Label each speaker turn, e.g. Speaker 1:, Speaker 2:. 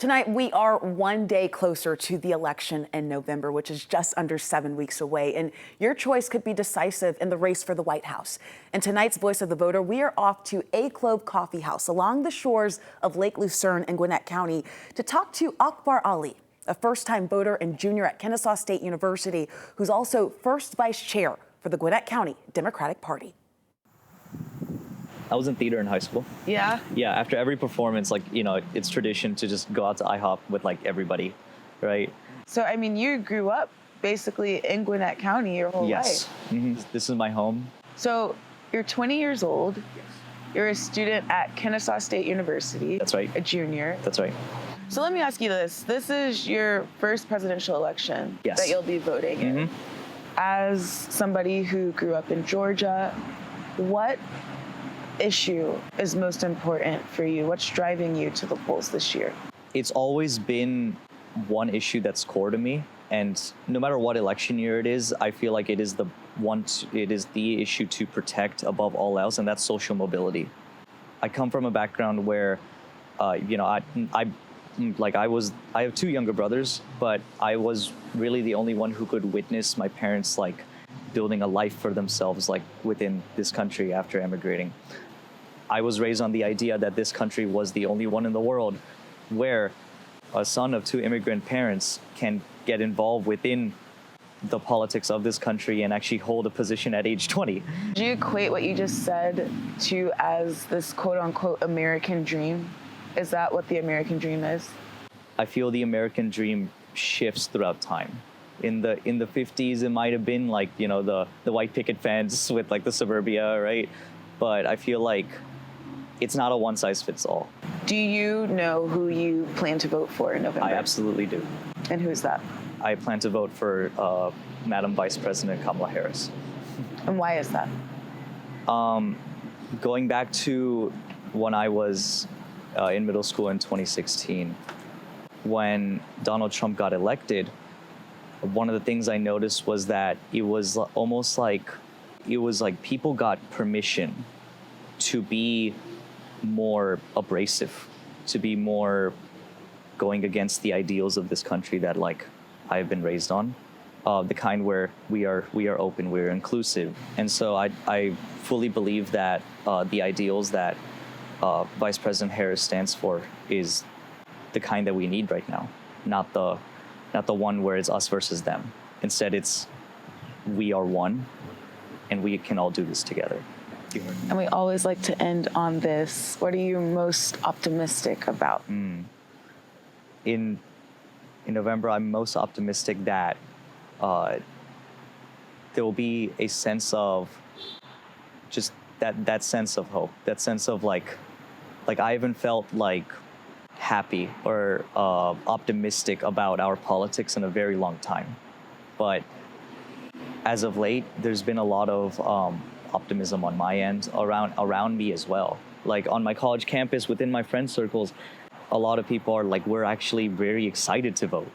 Speaker 1: Tonight, we are one day closer to the election in November, which is just under 7 weeks away. And your choice could be decisive in the race for the White House. In tonight's Voice of the Voter, we are off to A Clove Coffee House along the shores of Lake Lucerne in Gwinnett County to talk to Akbar Ali, a first-time voter and junior at Kennesaw State University, who's also first vice chair for the Gwinnett County Democratic Party.
Speaker 2: I was in theater in high school.
Speaker 1: Yeah?
Speaker 2: Yeah, after every performance, it's tradition to just go out to IHOP with everybody, right?
Speaker 3: So, I mean, you grew up basically in Gwinnett County your whole
Speaker 2: Yes.
Speaker 3: life.
Speaker 2: Mm-hmm. This is my home.
Speaker 3: So, you're 20 years old.
Speaker 2: Yes.
Speaker 3: You're a student at Kennesaw State University.
Speaker 2: That's right.
Speaker 3: A junior.
Speaker 2: That's right.
Speaker 3: So let me ask you this. This is your first presidential election
Speaker 2: Yes.
Speaker 3: that you'll be voting in.
Speaker 2: Mm-hmm.
Speaker 3: As somebody who grew up in Georgia, what issue is most important for you? What's driving you to the polls this year?
Speaker 2: It's always been one issue that's core to me. And no matter what election year it is, I feel like it is the issue to protect above all else, and that's social mobility. I come from a background where, I have two younger brothers, but I was really the only one who could witness my parents building a life for themselves within this country after emigrating. I was raised on the idea that this country was the only one in the world where a son of two immigrant parents can get involved within the politics of this country and actually hold a position at age 20.
Speaker 3: Do you equate what you just said to as this quote unquote American dream? Is that what the American dream is?
Speaker 2: I feel the American dream shifts throughout time. In the 50s, it might have been the white picket fence with the suburbia, right? But I feel like it's not a one size fits all.
Speaker 3: Do you know who you plan to vote for in November?
Speaker 2: I absolutely do.
Speaker 3: And who's that?
Speaker 2: I plan to vote for Madam Vice President Kamala Harris.
Speaker 3: And why is that?
Speaker 2: Going back to when I was in middle school in 2016, when Donald Trump got elected, one of the things I noticed was that it was almost like people got permission to be more abrasive, to be more going against the ideals of this country that I've been raised on, the kind where we are open, we're inclusive. And so I fully believe that the ideals that Vice President Harris stands for is the kind that we need right now, not the one where it's us versus them. Instead, it's we are one, and we can all do this together.
Speaker 3: And we always like to end on this. What are you most optimistic about?
Speaker 2: In November, I'm most optimistic that there will be a sense of just that sense of hope, that sense of I haven't felt happy or optimistic about our politics in a very long time. But as of late, there's been a lot of optimism on my end around me as well. On my college campus, within my friend circles, a lot of people are we're actually very excited to vote.